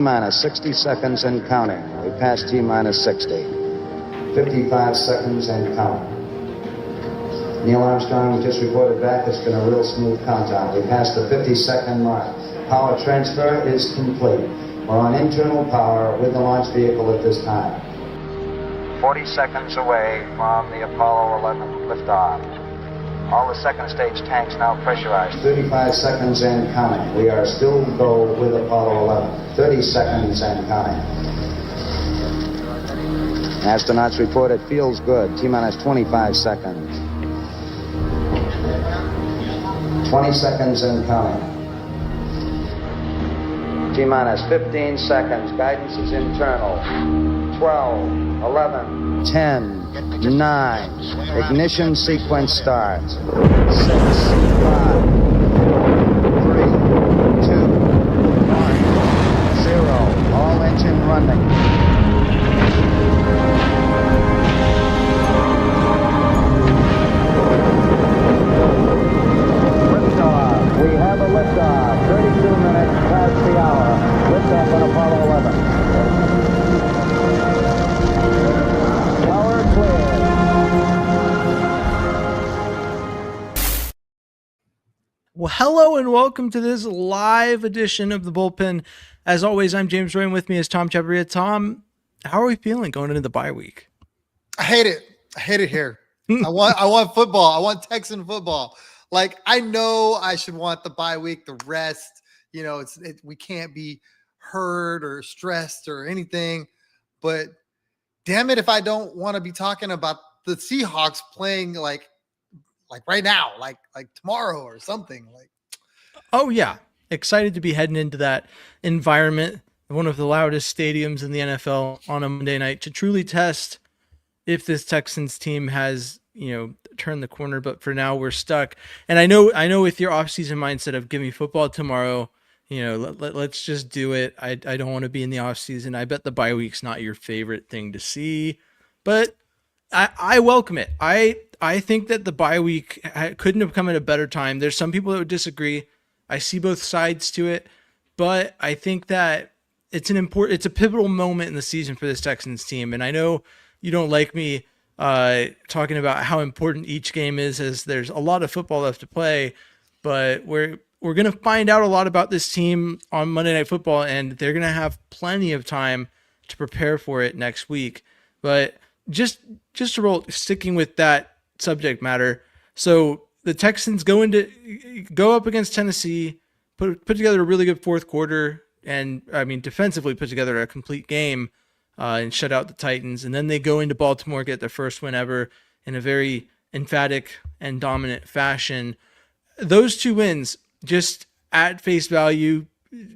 Minus 60 seconds and counting. We passed T minus 60. 55 seconds and counting. Neil Armstrong just reported back. It's been a real smooth countdown. We passed the 50-second mark. Power transfer is complete. We're on internal power with the launch vehicle at this time. 40 seconds away from the Apollo 11 liftoff. All the second stage tanks now pressurized. 35 seconds and counting. We are still go with Apollo 11. 30 seconds and counting. Astronauts report it feels good. T-minus 25 seconds. 20 seconds and counting. T-minus 15 seconds. Guidance is internal. 12, 11, 10, 9. Ignition sequence starts. 6, 5, 4, 3, 2, 1, 0. All engine running. Liftoff. We have a liftoff. 32 minutes past the hour. Liftoff on Apollo 11. Well, hello and welcome to this live edition of the Bullpen. As always, I'm James Roy, and with me is Tom Chavarria. Tom, how are we feeling going into the bye week? I hate it. I hate it here. I want football. I want Texan football. Like, I know I should want the bye week, the rest. You know, we can't be hurt or stressed or anything. But damn it, if I don't want to be talking about the Seahawks playing like right now, like tomorrow or something. Like, oh yeah, excited to be heading into that environment, one of the loudest stadiums in the NFL on a Monday night, to truly test if this Texans team has, turned the corner. But for now, we're stuck. And I know with your offseason mindset of give me football tomorrow, let's just do it. I don't want to be in the offseason. I bet the bye week's not your favorite thing to see, but I welcome it. I think that the bye week couldn't have come at a better time. There's some people that would disagree. I see both sides to it, but I think that it's a pivotal moment in the season for this Texans team. And I know you don't like me talking about how important each game is, as there's a lot of football left to play, but we're going to find out a lot about this team on Monday Night Football, and they're going to have plenty of time to prepare for it next week. But just to roll, sticking with that subject matter. So the Texans go up against Tennessee, put together a really good fourth quarter, and defensively put together a complete game and shut out the Titans. And then they go into Baltimore, get their first win ever in a very emphatic and dominant fashion. Those two wins, just at face value,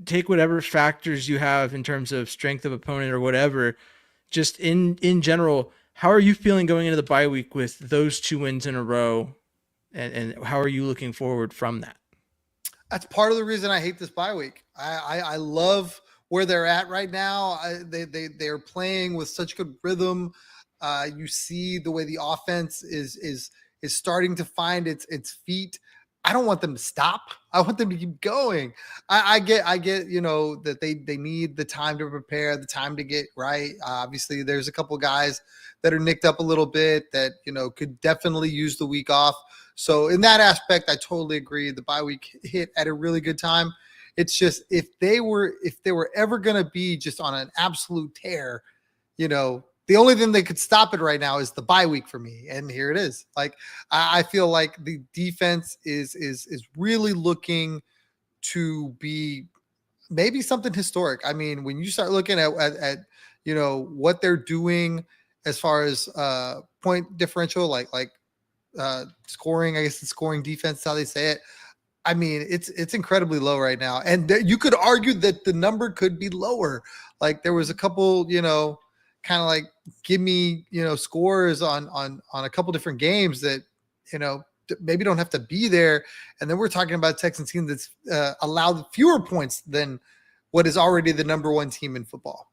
take whatever factors you have in terms of strength of opponent or whatever, just in general, how are you feeling going into the bye week with those two wins in a row? And how are you looking forward from that? That's part of the reason I hate this bye week. I love where they're at right now. They're playing with such good rhythm. You see the way the offense is starting to find its feet. I don't want them to stop. I want them to keep going. I get, that they need the time to prepare, the time to get right. Obviously, there's a couple guys that are nicked up a little bit that, could definitely use the week off. So in that aspect, I totally agree. The bye week hit at a really good time. It's just, if they were ever going to be just on an absolute tear, the only thing that could stop it right now is the bye week for me. And here it is. Like, I feel like the defense is really looking to be maybe something historic. I mean, when you start looking at what they're doing as far as point differential, like scoring, I guess the scoring defense is how they say it. I mean, it's incredibly low right now. And you could argue that the number could be lower. Like, there was a couple, kind of like give me, scores on a couple different games that, maybe don't have to be there. And then we're talking about a Texans team that's allowed fewer points than what is already the number one team in football.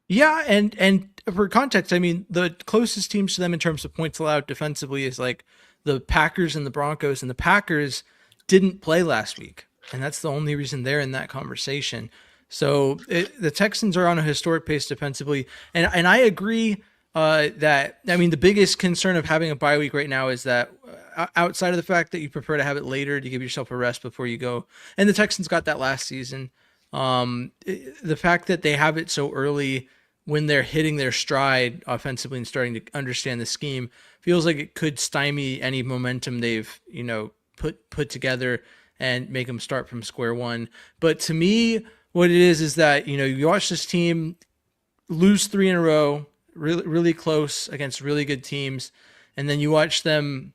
Yeah, and for context, the closest teams to them in terms of points allowed defensively is like the Packers and the Broncos, and the Packers didn't play last week, and that's the only reason they're in that conversation. So the Texans are on a historic pace defensively, and I agree that I mean the biggest concern of having a bye week right now is that outside of the fact that you prefer to have it later to give yourself a rest before you go, and the Texans got that last season. The fact that they have it so early when they're hitting their stride offensively and starting to understand the scheme feels like it could stymie any momentum they've put together and make them start from square one. But to me, what it is that you watch this team lose 3 in a row, really really close against really good teams, and then you watch them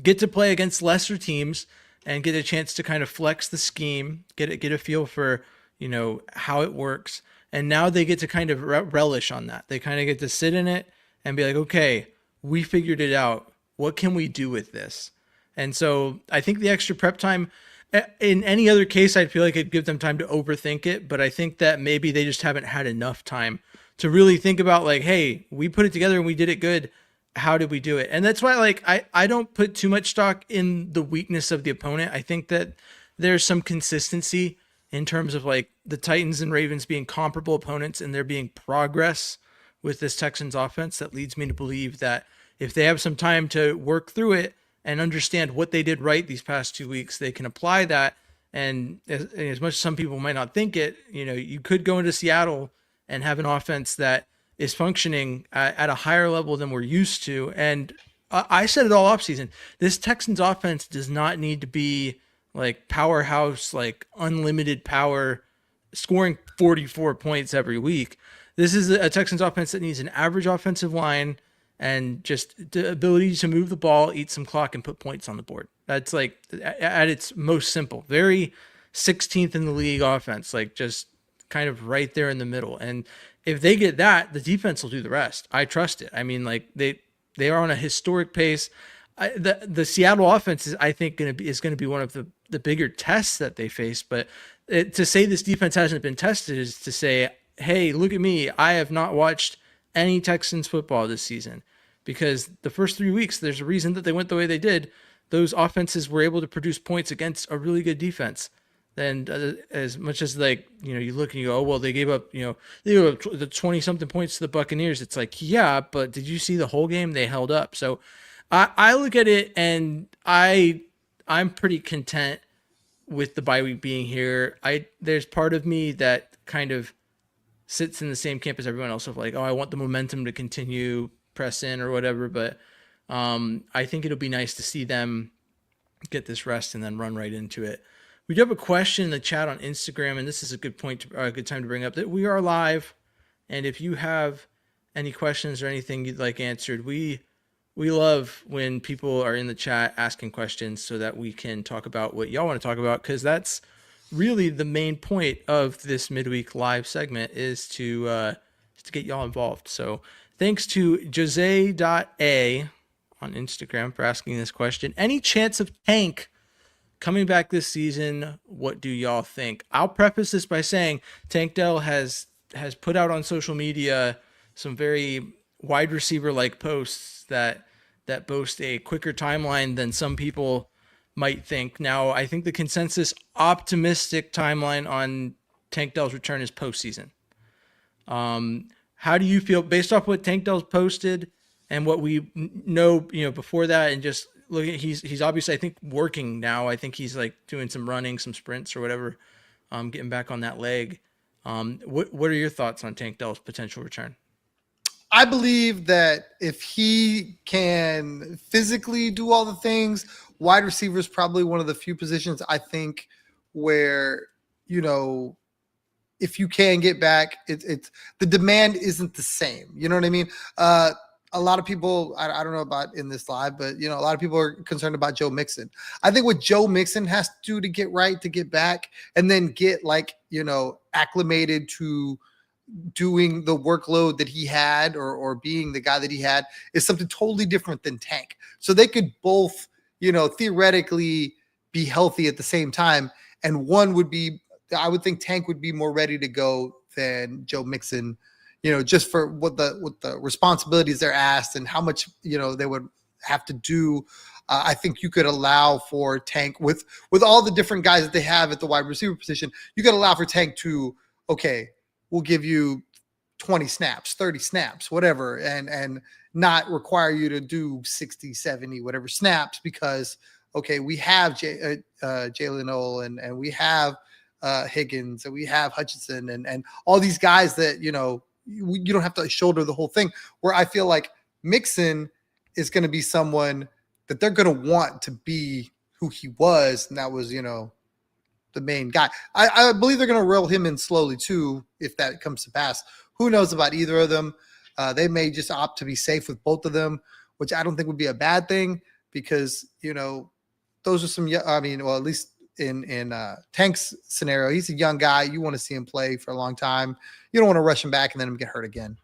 get to play against lesser teams and get a chance to kind of flex the scheme, get a feel for how it works, and now they get to kind of relish on that. They kind of get to sit in it and be like, okay, we figured it out. What can we do with this? And so I think the extra prep time, in any other case, I'd feel like it'd give them time to overthink it. But I think that maybe they just haven't had enough time to really think about like, hey, we put it together and we did it good. How did we do it? And that's why like I don't put too much stock in the weakness of the opponent. I think that there's some consistency in terms of like the Titans and Ravens being comparable opponents and there being progress with this Texans offense that leads me to believe that if they have some time to work through it and understand what they did right these past 2 weeks, they can apply that. And as much as some people might not think it, you could go into Seattle and have an offense that is functioning at a higher level than we're used to. And I said it all offseason. This Texans offense does not need to be like powerhouse, like unlimited power, scoring 44 points every week. This is a Texans offense that needs an average offensive line and just the ability to move the ball, eat some clock, and put points on the board. That's like at its most simple. Very 16th in the league offense, like just kind of right there in the middle. And if they get that, the defense will do the rest. I trust it. I mean, like they are on a historic pace. The Seattle offense is, I think, going to be one of the bigger tests that they face. But to say this defense hasn't been tested is to say, hey, look at me. I have not watched any Texans football this season, because the first 3 weeks, there's a reason that they went the way they did. Those offenses were able to produce points against a really good defense. And as much as like, you look and you go, oh, well, they gave up, they gave up the 20 something points to the Buccaneers. It's like, yeah, but did you see the whole game? They held up. So I look at it and I'm pretty content with the bye week being here. There's part of me that kind of sits in the same camp as everyone else of like, oh, I want the momentum to continue, press in or whatever. But I think it'll be nice to see them get this rest and then run right into it. We do have a question in the chat on Instagram, and this is a good time to bring up that we are live. And if you have any questions or anything you'd like answered, we love when people are in the chat asking questions so that we can talk about what y'all want to talk about, because that's really the main point of this midweek live segment is to get y'all involved. So thanks to Jose.a on Instagram for asking this question. Any chance of Tank coming back this season? What do y'all think? I'll preface this by saying Tank Dell has put out on social media some very wide receiver like posts that boast a quicker timeline than some people might think. Now, I think the consensus optimistic timeline on Tank Dell's return is postseason. How do you feel based off what Tank Dell's posted and what we know, before that, and just look at he's obviously, I think, working now. I think he's like doing some running, some sprints or whatever, getting back on that leg. What are your thoughts on Tank Dell's potential return? I believe that if he can physically do all the things, wide receiver is probably one of the few positions I think where, if you can get back, it's the demand isn't the same. You know what I mean? A lot of people, I don't know about in this live, but a lot of people are concerned about Joe Mixon. I think what Joe Mixon has to do to get right, to get back, and then get acclimated to doing the workload that he had or being the guy that he had is something totally different than Tank. So they could both, theoretically be healthy at the same time. And one would be, I would think Tank would be more ready to go than Joe Mixon, just for what the responsibilities they're asked and how much, they would have to do I think you could allow for Tank with all the different guys that they have at the wide receiver position. You could allow for Tank to, okay, we'll give you 20 snaps, 30 snaps, whatever, and not require you to do 60, 70, whatever snaps because, okay, we have Jalen Noel and we have Higgins and we have Hutchinson and all these guys that, you don't have to shoulder the whole thing, where I feel like Mixon is going to be someone that they're going to want to be who he was. And that was, the main guy. I believe they're going to roll him in slowly too, if that comes to pass. Who knows about either of them? They may just opt to be safe with both of them, which I don't think would be a bad thing because, those are some, at least in Tank's scenario, he's a young guy. You want to see him play for a long time. You don't want to rush him back and then him get hurt again.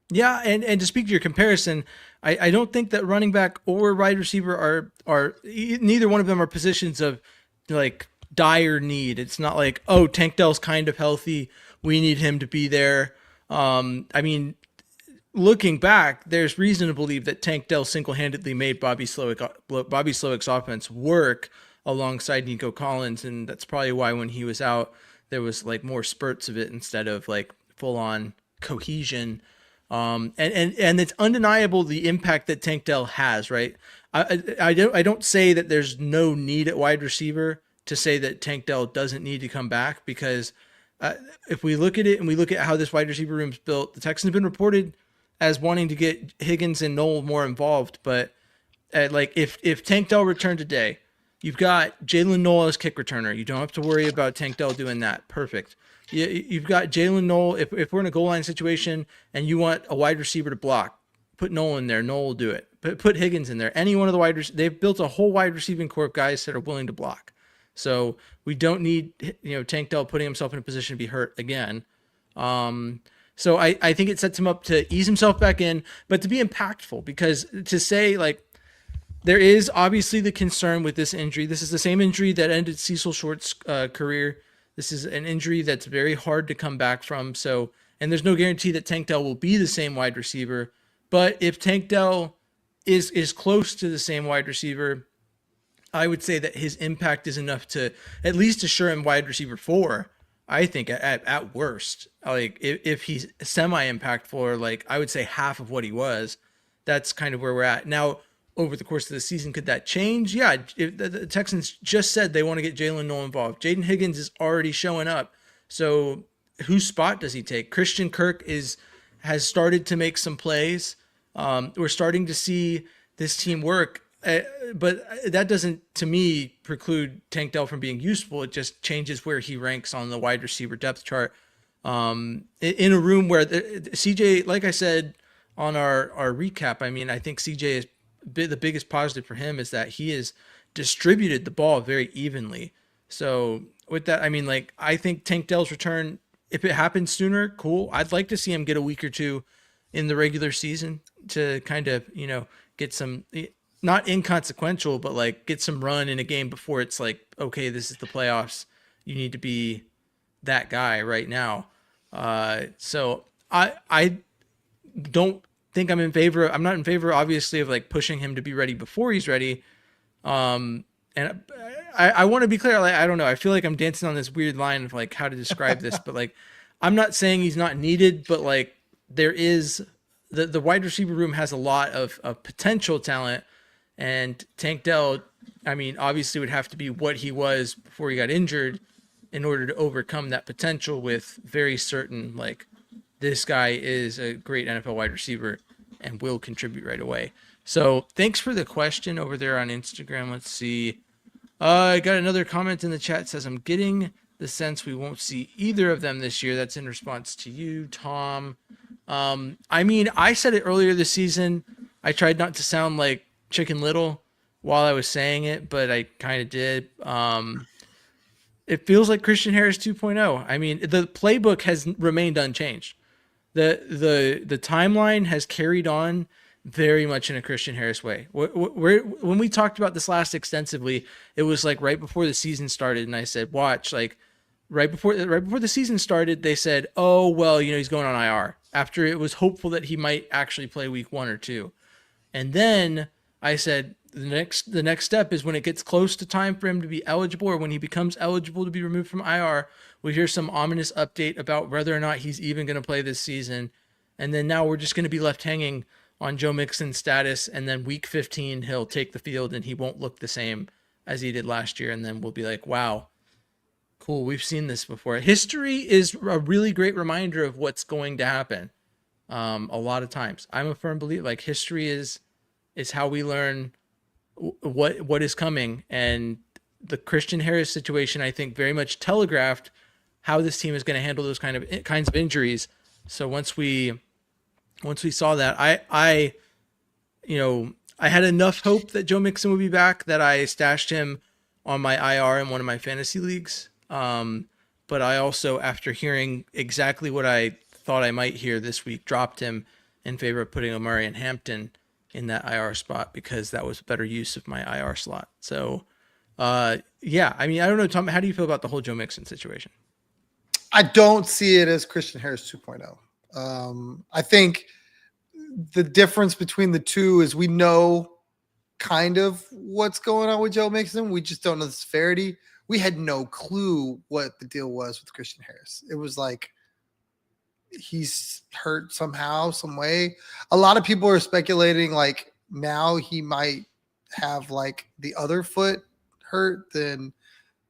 Yeah, and to speak to your comparison, I don't think that running back or wide receiver are neither one of them are positions of like dire need. It's not like, oh, Tank Dell's kind of healthy, we need him to be there. Looking back, there's reason to believe that Tank Dell single-handedly made Bobby Slowick's offense work alongside Nico Collins, and that's probably why when he was out, there was like more spurts of it instead of like full-on cohesion. And it's undeniable the impact that Tank Dell has, right? I don't say that there's no need at wide receiver to say that Tank Dell doesn't need to come back because if we look at it and we look at how this wide receiver room's built, the Texans have been reported as wanting to get Higgins and Noel more involved. But if Tank Dell returned today, you've got Jalen Noel as kick returner. You don't have to worry about Tank Dell doing that. Perfect. You've got Jalen Noel. If we're in a goal line situation and you want a wide receiver to block, put Noel in there. Noel will do it. Put Higgins in there. Any one of the they've built a whole wide receiving core of guys that are willing to block. So we don't need Tank Dell putting himself in a position to be hurt again. So I think it sets him up to ease himself back in, but to be impactful, because to say like there is obviously the concern with this injury. This is the same injury that ended Cecil Short's career. This is an injury that's very hard to come back from. So, and there's no guarantee that Tank Dell will be the same wide receiver. But if Tank Dell is close to the same wide receiver, I would say that his impact is enough to at least assure him wide receiver 4. I think at worst, like if he's semi-impactful, or like I would say half of what he was, that's kind of where we're at now. Over the course of the season, could that change? Yeah, the Texans just said they want to get Jalen Noel involved. Jaden Higgins is already showing up. So whose spot does he take? Christian Kirk has started to make some plays. We're starting to see this team work. But that doesn't, to me, preclude Tank Dell from being useful. It just changes where he ranks on the wide receiver depth chart. In a room where CJ, like I said on our recap, I think CJ is the biggest positive for him is that he has distributed the ball very evenly. So with that, I think Tank Dell's return, if it happens sooner, cool. I'd like to see him get a week or two in the regular season to kind of, get some, not inconsequential, but like get some run in a game before it's like, okay, this is the playoffs. You need to be that guy right now. So I don't think I'm not in favor, obviously, of like pushing him to be ready before he's ready. And I want to be clear. Like, I don't know. I feel like I'm dancing on this weird line of like how to describe this, but like, I'm not saying he's not needed, but like there is the wide receiver room has a lot of potential talent, and Tank Dell, obviously would have to be what he was before he got injured in order to overcome that potential with very certain, like, this guy is a great NFL wide receiver and will contribute right away. So thanks for the question over there on Instagram. Let's see. I got another comment in the chat. Says, I'm getting the sense we won't see either of them this year. That's in response to you, Tom. I said it earlier this season. I tried not to sound like Chicken Little while I was saying it, but I kind of did. It feels like Christian Harris 2.0. The playbook has remained unchanged. The timeline has carried on very much in a Christian Harris way. When we talked about this last extensively, it was like right before the season started, and I said, watch, like right before the season started, they said, oh, well, he's going on IR, after it was hopeful that he might actually play week 1 or 2. And then I said the next step is when it gets close to time for him to be eligible, or when he becomes eligible to be removed from IR, we hear some ominous update about whether or not he's even going to play this season. And then now we're just going to be left hanging on Joe Mixon's status. And then week 15, he'll take the field and he won't look the same as he did last year. And then we'll be like, wow, cool, we've seen this before. History is a really great reminder of what's going to happen. A lot of times I'm a firm believer, like history is how we learn what is coming. And the Christian Harris situation, I think, very much telegraphed how this team is going to handle those kinds of injuries. So once we saw that, I had enough hope that Joe Mixon would be back that I stashed him on my IR in one of my fantasy leagues. But I also, after hearing exactly what I thought I might hear this week, dropped him in favor of putting Omari and Hampton in that IR spot because that was better use of my IR slot. So, yeah, I mean, I don't know, Tom, how do you feel about the whole Joe Mixon situation? I don't see it as Christian Harris 2.0. I think the difference between the two is we know kind of what's going on with Joe Mixon. We just don't know the severity. We had no clue what the deal was with Christian Harris. It was like he's hurt somehow, some way. A lot of people are speculating like now he might have like the other foot hurt than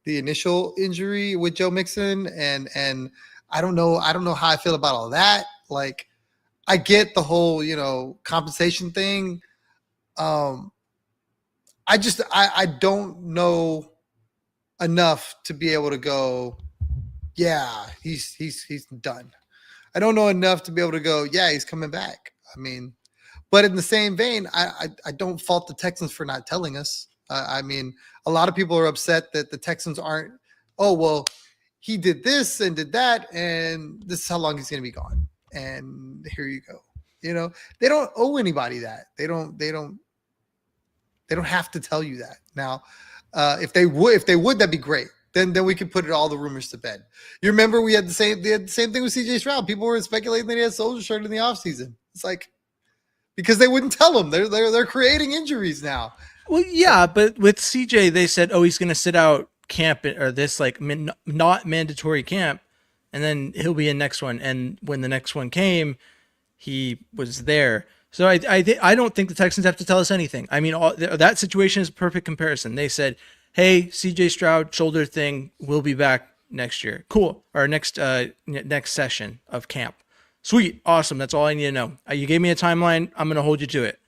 the initial injury with Joe Mixon. And I don't know how I feel about all that. Like I get the whole, compensation thing. I don't know enough to be able to go, yeah, he's done. I don't know enough to be able to go, yeah, he's coming back. I mean, but in the same vein, I don't fault the Texans for not telling us. I mean, a lot of people are upset that the Texans aren't, oh, well, he did this and did that, and this is how long he's going to be gone. And here you go. They don't owe anybody that. They don't have to tell you that. Now, if they would, that'd be great. Then we could put all the rumors to bed. You remember they had the same thing with CJ Stroud. People were speculating that he had a soldier shirt in the offseason. It's like, because they wouldn't tell him. They're creating injuries now. Well, yeah, but with CJ, they said, oh, he's going to sit out camp or this like not mandatory camp, and then he'll be in next one. And when the next one came, he was there. So I don't think the Texans have to tell us anything. I mean, that situation is a perfect comparison. They said, hey, CJ Stroud shoulder thing, we'll be back next year. Cool. Or next session of camp. Sweet. Awesome. That's all I need to know. You gave me a timeline. I'm going to hold you to it.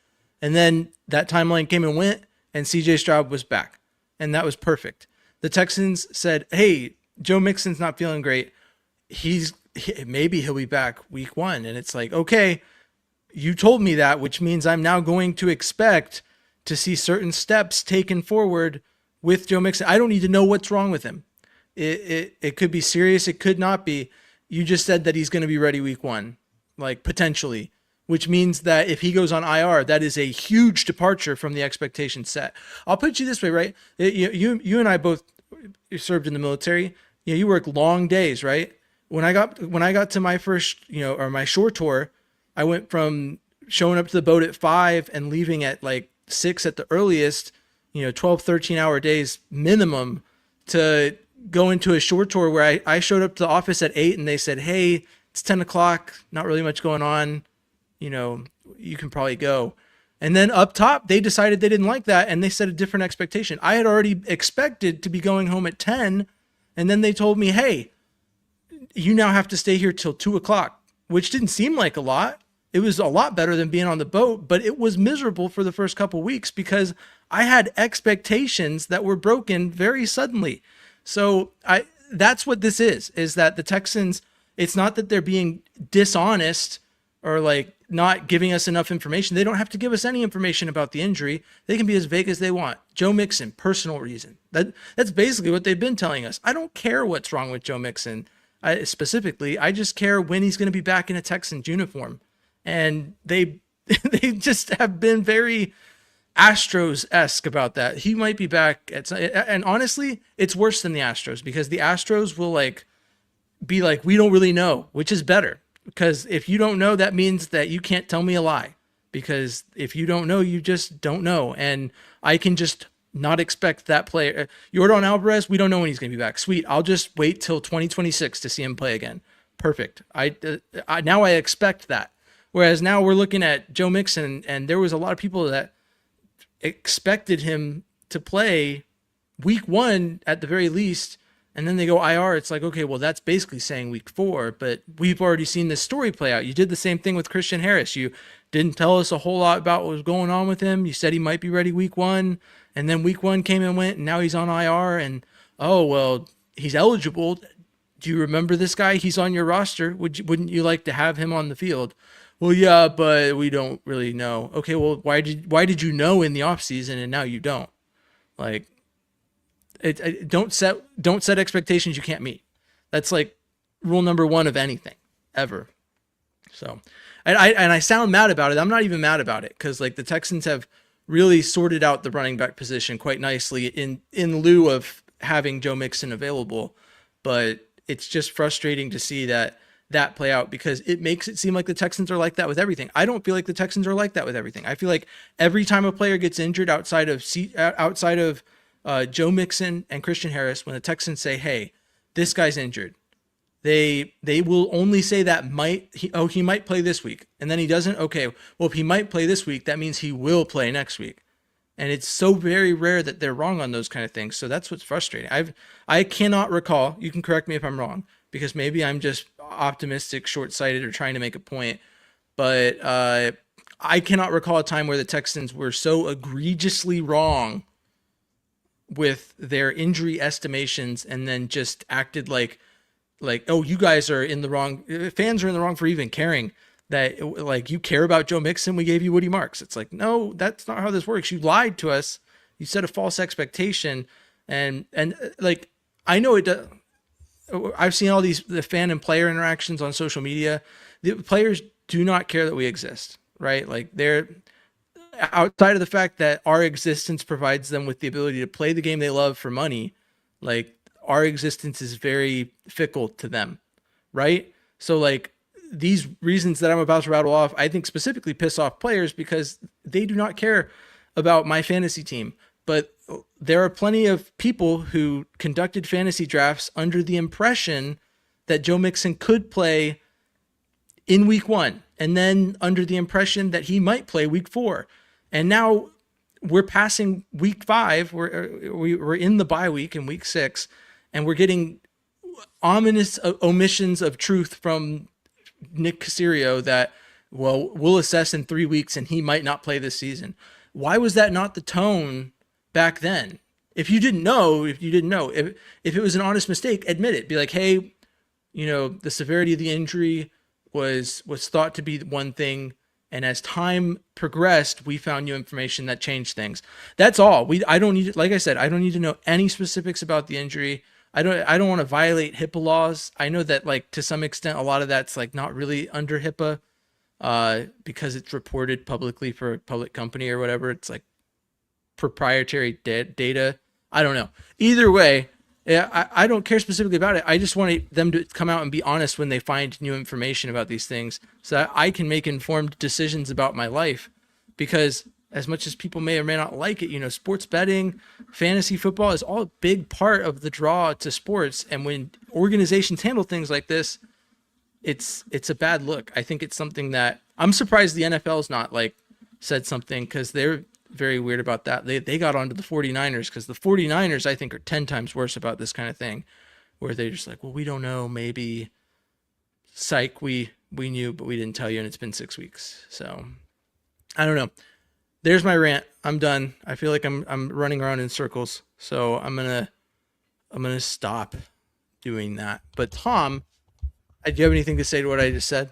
And then that timeline came and went, and CJ Stroud was back. And that was perfect. The Texans said, hey, Joe Mixon's not feeling great. Maybe he'll be back week 1. And it's like, okay, you told me that, which means I'm now going to expect to see certain steps taken forward with Joe Mixon. I don't need to know what's wrong with him. It could be serious. It could not be. You just said that he's going to be ready week 1, like potentially, which means that if he goes on IR, that is a huge departure from the expectation set. I'll put you this way, right? You and I both served in the military. You work long days, right? When I got to my first, or my shore tour, I went from showing up to the boat at 5 and leaving at like 6 at the earliest, 12, 13-hour days minimum, to go into a short tour where I showed up to the office at 8 and they said, hey, it's 10 o'clock, not really much going on. You can probably go. And then up top, they decided they didn't like that and they set a different expectation. I had already expected to be going home at 10. And then they told me, hey, you now have to stay here till 2 o'clock, which didn't seem like a lot. It was a lot better than being on the boat, but it was miserable for the first couple weeks because I had expectations that were broken very suddenly. So that's what this is that the Texans, it's not that they're being dishonest or like not giving us enough information. They don't have to give us any information about the injury. They can be as vague as they want. Joe Mixon, personal reason. That's basically what they've been telling us. I don't care what's wrong with Joe Mixon specifically. I just care when he's going to be back in a Texans uniform. And they just have been very Astros-esque about that. He might be back and honestly, it's worse than the Astros because the Astros will be like, we don't really know, which is better because if you don't know, that means that you can't tell me a lie because if you don't know, you just don't know. And I can just not expect that player. Yordan Alvarez, we don't know when he's going to be back. Sweet. I'll just wait till 2026 to see him play again. Perfect. Now I expect that. Whereas now we're looking at Joe Mixon, and there was a lot of people that expected him to play week 1 at the very least, and then they go IR. It's like, okay, well, that's basically saying week 4, but we've already seen this story play out. You did the same thing with Christian Harris. You didn't tell us a whole lot about what was going on with him. You said he might be ready week 1, and then week 1 came and went, and now he's on IR, and oh, well, he's eligible. Do you remember this guy? He's on your roster. Wouldn't you like to have him on the field? Well, yeah, but we don't really know. Okay, well, why did you know in the offseason and now you don't? Like, don't set expectations you can't meet. That's like rule number 1 of anything ever. So, and I sound mad about it. I'm not even mad about it, because like the Texans have really sorted out the running back position quite nicely in lieu of having Joe Mixon available. But it's just frustrating to see that play out, because it makes it seem like the Texans are like that with everything. I don't feel like the Texans are like that with everything. I feel like every time a player gets injured outside of Joe Mixon and Christian Harris, when the Texans say, hey, this guy's injured, they will only say that he might play this week. And then he doesn't. Okay, well, if he might play this week, that means he will play next week. And it's so very rare that they're wrong on those kind of things. So that's what's frustrating. I cannot recall, you can correct me if I'm wrong, because maybe I'm just optimistic, short-sighted, or trying to make a point. But I cannot recall a time where the Texans were so egregiously wrong with their injury estimations and then just acted like, oh, you guys are in the wrong. Fans are in the wrong for even caring that, like, you care about Joe Mixon. We gave you Woody Marks. It's like, no, that's not how this works. You lied to us. You set a false expectation. And like, I know it does. I've seen all the fan and player interactions on social media. The players do not care that we exist, right? Like, they're outside of the fact that our existence provides them with the ability to play the game they love for money. Like, our existence is very fickle to them, right? So like, these reasons that I'm about to rattle off, I think specifically piss off players because they do not care about my fantasy team. But there are plenty of people who conducted fantasy drafts under the impression that Joe Mixon could play in week 1, and then under the impression that he might play week 4. And now we're passing week 5. We're in the bye week in week 6, and we're getting ominous omissions of truth from Nick Caserio that, well, we'll assess in 3 weeks and he might not play this season. Why was that not the tone back then? If you didn't know, if it was an honest mistake, admit it. Be like, hey, the severity of the injury was thought to be one thing, and as time progressed, we found new information that changed things. That's all. I don't need, like I said, I don't need to know any specifics about the injury. I don't want to violate HIPAA laws. I know that, like, to some extent, a lot of that's like not really under HIPAA, because it's reported publicly for a public company or whatever. It's like proprietary data. I don't know. Either way, yeah, I don't care specifically about it. I just want them to come out and be honest when they find new information about these things, so that I can make informed decisions about my life. Because as much as people may or may not like it, sports betting, fantasy football is all a big part of the draw to sports. And when organizations handle things like this, it's a bad look. I think it's something that I'm surprised the NFL's not like said something, because they're very weird about that. They got onto the 49ers, because the 49ers, I think, are 10 times worse about this kind of thing, where they're just like, well, we don't know, maybe, psych, we knew, but we didn't tell you, and it's been 6 weeks. So I don't know. There's my rant. I'm done. I feel like I'm running around in circles, so I'm gonna stop doing that. But Tom, do you have anything to say to what I just said?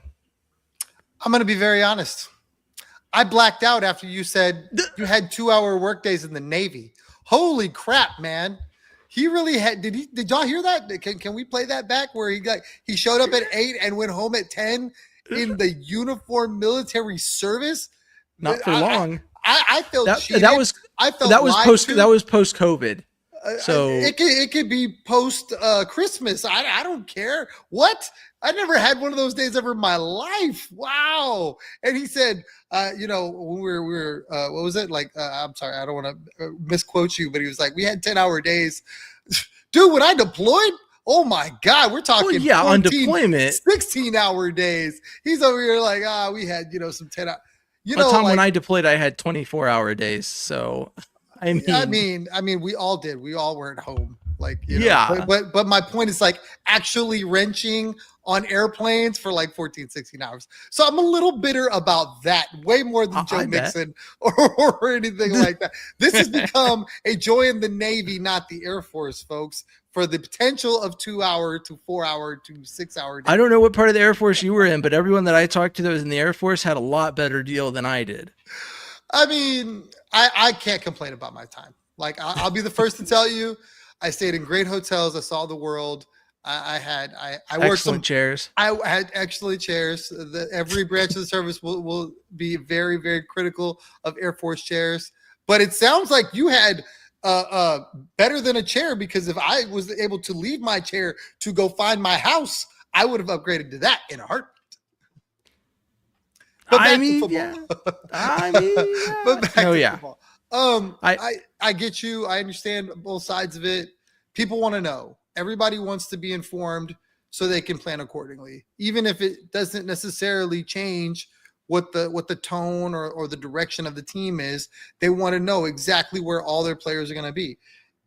I'm going to be very honest. I blacked out after you said you had 2-hour workdays in the Navy. Holy crap, man. He really had, did y'all hear that? Can we play that back where he showed up at 8 and went home at 10 in the uniform military service? Not for long. I felt cheated. That was post COVID. So it could be post Christmas. I don't care. What? I never had one of those days ever in my life. Wow. And he said, when we were what was it like? I'm sorry, I don't want to misquote you, but he was like, we had 10-hour days, dude. When I deployed, oh my God, we're talking 14, on deployment, 16-hour days. He's over here like, we had some 10-hour. Tom, when I deployed, I had 24-hour days. So. I mean, we all did. We all weren't home, yeah. But my point is actually wrenching on airplanes for 14, 16 hours. So I'm a little bitter about that, way more than Joe Mixon or anything like that. This has become a joy in the Navy, not the Air Force, folks, for the potential of 2-hour to 4-hour to 6-hour days. I don't know what part of the Air Force you were in, but everyone that I talked to that was in the Air Force had a lot better deal than I did. I mean, I can't complain about my time. I'll be the first to tell you, I stayed in great hotels. I saw the world. I worked excellent chairs. I had excellent chairs. Every branch of the service will be very, very critical of Air Force chairs. But it sounds like you had better than a chair, because if I was able to leave my chair to go find my house, I would have upgraded to that in a heartbeat. But back to football. Yeah. But back to football. I get you. I understand both sides of it. People want to know. Everybody wants to be informed so they can plan accordingly, even if it doesn't necessarily change what the tone or the direction of the team is. They want to know exactly where all their players are going to be.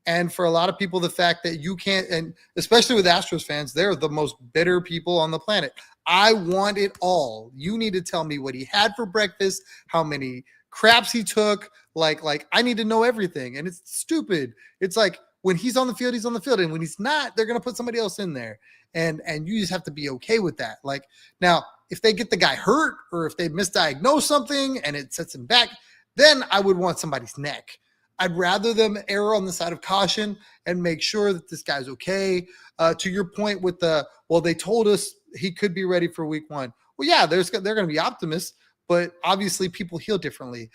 And for a lot of people, the fact that you can't, and especially with Astros fans, they're the most bitter people on the planet. I want it all. You need to tell me what he had for breakfast, how many craps he took. I need to know everything. And it's stupid. It's like, when he's on the field, he's on the field. And when he's not, they're going to put somebody else in there. And you just have to be okay with that. Now, if they get the guy hurt, or if they misdiagnose something and it sets him back, then I would want somebody's neck. I'd rather them err on the side of caution and make sure that this guy's okay. To your point with they told us he could be ready for week 1. Well, yeah, they're going to be optimists, but obviously people heal differently.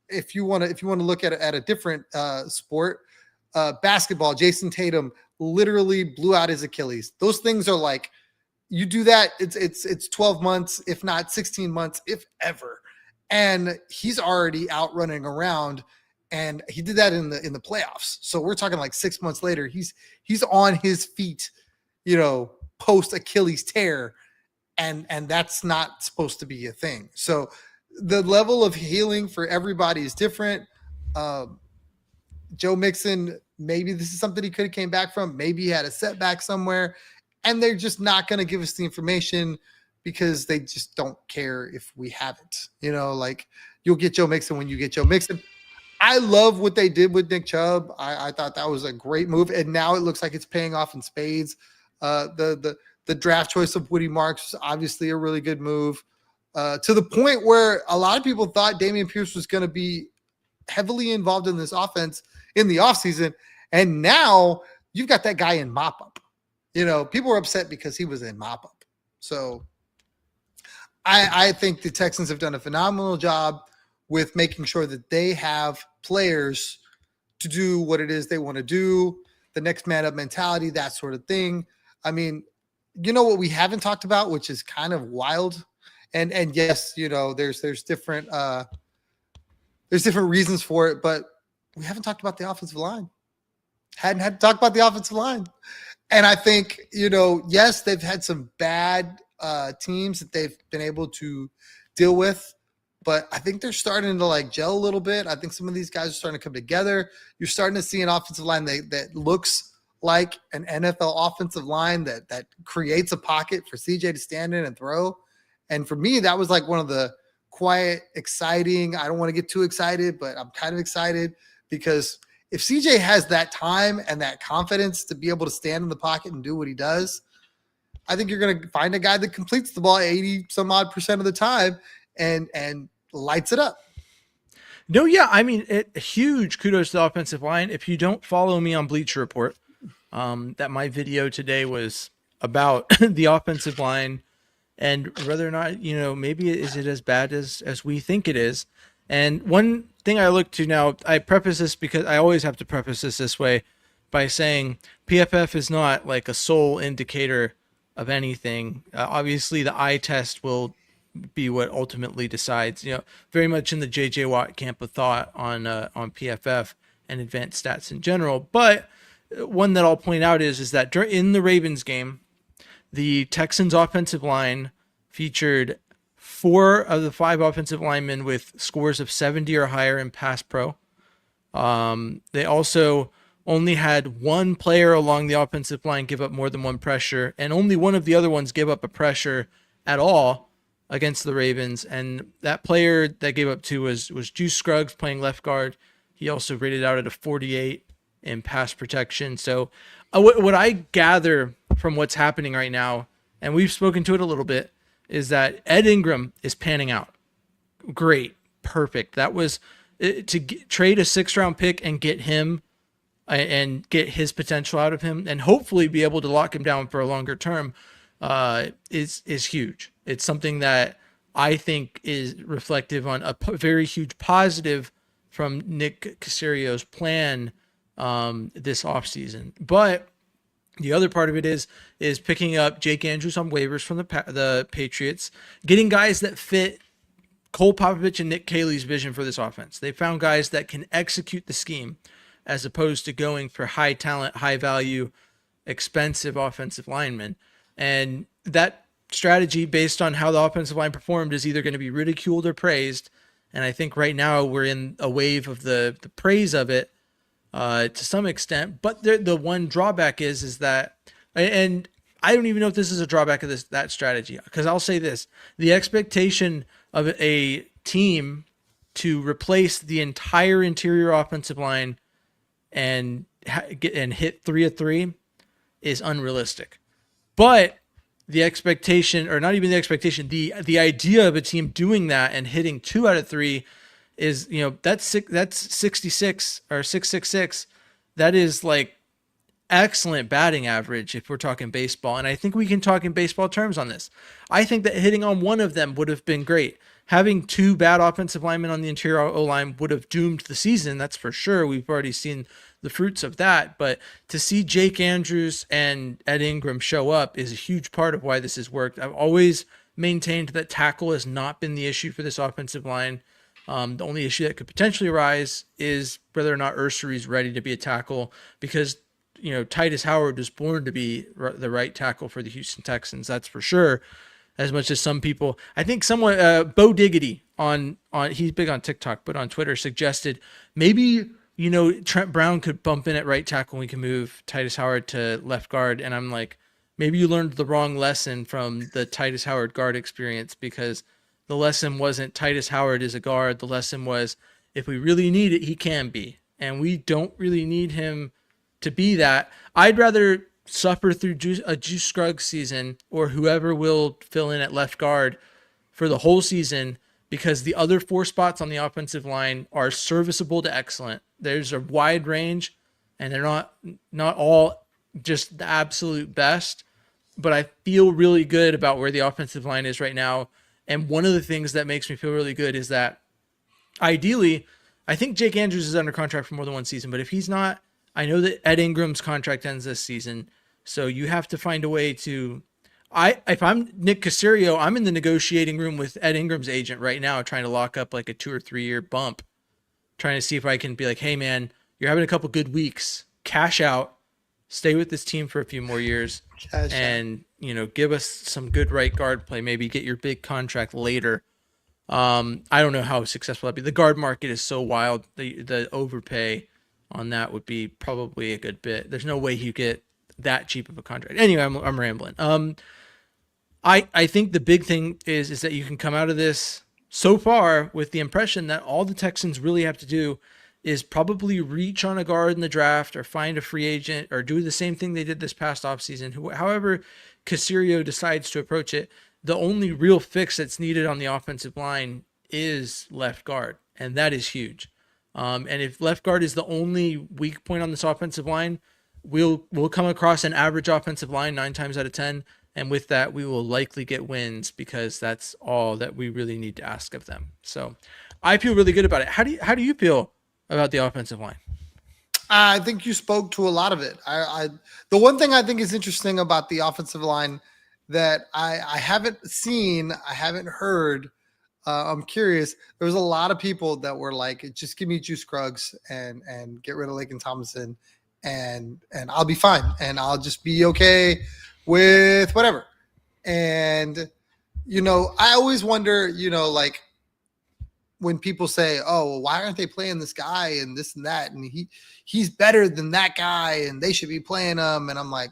If you want to look at a different sport, basketball, Jason Tatum literally blew out his Achilles. Those things are you do that, it's 12 months, if not 16 months, if ever. And he's already out running around, and he did that in the playoffs. So we're talking 6 months later, he's on his feet, post Achilles tear, and that's not supposed to be a thing. So the level of healing for everybody is different. Joe Mixon, maybe this is something he could have came back from. Maybe he had a setback somewhere, and they're just not going to give us the information because they just don't care if we haven't. You'll get Joe Mixon when you get Joe Mixon. I love what they did with Nick Chubb. I thought that was a great move, and now it looks like it's paying off in spades. The draft choice of Woody Marks was obviously a really good move, to the point where a lot of people thought Dameon Pierce was going to be heavily involved in this offense in the offseason, and now you've got that guy in mop-up. People were upset because he was in mop-up. So I think the Texans have done a phenomenal job with making sure that they have players to do what it is they want to do, the next man up mentality, that sort of thing. I mean, what we haven't talked about, which is kind of wild, and yes, there's different reasons for it, but we haven't talked about the offensive line. Hadn't had to talk about the offensive line. And I think, yes, they've had some bad teams that they've been able to deal with, but I think they're starting to gel a little bit. I think some of these guys are starting to come together. You're starting to see an offensive line that looks like an NFL offensive line that creates a pocket for CJ to stand in and throw. And for me, that was one of the quiet, exciting. I don't want to get too excited, but I'm kind of excited because if CJ has that time and that confidence to be able to stand in the pocket and do what he does, I think you're going to find a guy that completes the ball 80 some odd percent of the time and lights it up. No, yeah. I mean, huge kudos to the offensive line. If you don't follow me on Bleacher Report, that my video today was about the offensive line and whether or not, maybe is it as bad as we think it is. And one thing I look to now, I preface this because I always have to preface this way by saying PFF is not like a sole indicator of anything. Obviously, the eye test will be what ultimately decides. Very much in the JJ Watt camp of thought on PFF and advanced stats in general. But one that I'll point out is that in the Ravens game, the Texans offensive line featured 4 of the 5 offensive linemen with scores of 70 or higher in pass pro. They also only had 1 player along the offensive line give up more than 1 pressure, and only one of the other ones give up a pressure at all against the Ravens. And that player that gave up 2 was Juice Scruggs, playing left guard. He also rated out at a 48 in pass protection. So what I gather from what's happening right now, and we've spoken to it a little bit, is that Ed Ingram is panning out. Great. Perfect. That was trade a 6th-round pick and get him and get his potential out of him and hopefully be able to lock him down for a longer term is huge. It's something that I think is reflective on a very huge positive from Nick Caserio's plan this offseason. But the other part of it is picking up Jake Andrews on waivers from the Patriots, getting guys that fit Cole Popovich and Nick Caley's vision for this offense. They found guys that can execute the scheme as opposed to going for high talent, high value, expensive offensive linemen. And that strategy, based on how the offensive line performed, is either going to be ridiculed or praised. And I think right now we're in a wave of the praise of it to some extent. But the one drawback is that, and I don't even know if this is a drawback of that strategy, because I'll say this: the expectation of a team to replace the entire interior offensive line and hit 3 of 3 is unrealistic. But the expectation, or not even the expectation, the idea of a team doing that and hitting 2 out of 3 is, that's 66 or 666. That is like excellent batting average if we're talking baseball. And I think we can talk in baseball terms on this. I think that hitting on one of them would have been great. Having 2 bad offensive linemen on the interior O-line would have doomed the season. That's for sure. We've already seen the fruits of that. But to see Jake Andrews and Ed Ingram show up is a huge part of why this has worked. I've always maintained that tackle has not been the issue for this offensive line. The only issue that could potentially arise is whether or not Ursary is ready to be a tackle, because Titus Howard was born to be the right tackle for the Houston Texans. That's for sure. As much as some people, I think someone, Bo Diggity on he's big on TikTok, but on Twitter, suggested maybe, Trent Brown could bump in at right tackle and we can move Titus Howard to left guard. And I'm like, maybe you learned the wrong lesson from the Titus Howard guard experience, because the lesson wasn't Titus Howard is a guard. The lesson was, if we really need it, he can be. And we don't really need him to be that. I'd rather suffer through a Juice Scruggs season, or whoever will fill in at left guard for the whole season, because the other 4 spots on the offensive line are serviceable to excellent. There's a wide range, and they're not all just the absolute best, but I feel really good about where the offensive line is right now. And one of the things that makes me feel really good is that ideally, I think Jake Andrews is under contract for more than 1 season, but if he's not, I know that Ed Ingram's contract ends this season. So you have to find a way to, if I'm Nick Caserio, I'm in the negotiating room with Ed Ingram's agent right now, trying to lock up like a 2 or 3 year bump, trying to see if I can be like, hey man, you're having a couple good weeks, cash out, stay with this team for a few more years, and give us some good right guard play, maybe get your big contract later. I don't know how successful that'd be. The guard market is so wild. The overpay on that would be probably a good bit. There's no way you get that cheap of a contract. Anyway, I'm rambling. I think the big thing is that you can come out of this so far with the impression that all the Texans really have to do is probably reach on a guard in the draft, or find a free agent, or do the same thing they did this past offseason. However Caserio decides to approach it, the only real fix that's needed on the offensive line is left guard, and that is huge. And if left guard is the only weak point on this offensive line, we'll come across an average offensive line 9 times out of 10. And with that, we will likely get wins, because that's all that we really need to ask of them. So I feel really good about it. How do you feel about the offensive line? I think you spoke to a lot of it. The one thing I think is interesting about the offensive line that I haven't seen, I haven't heard. I'm curious. There was a lot of people that were like, "Just give me Juice Scruggs and get rid of Lakin Tomlinson, and I'll be fine, and I'll just be okay with whatever." And I always wonder, like when people say, "Oh, well, why aren't they playing this guy and this and that, and he's better than that guy, and they should be playing him," and I'm like,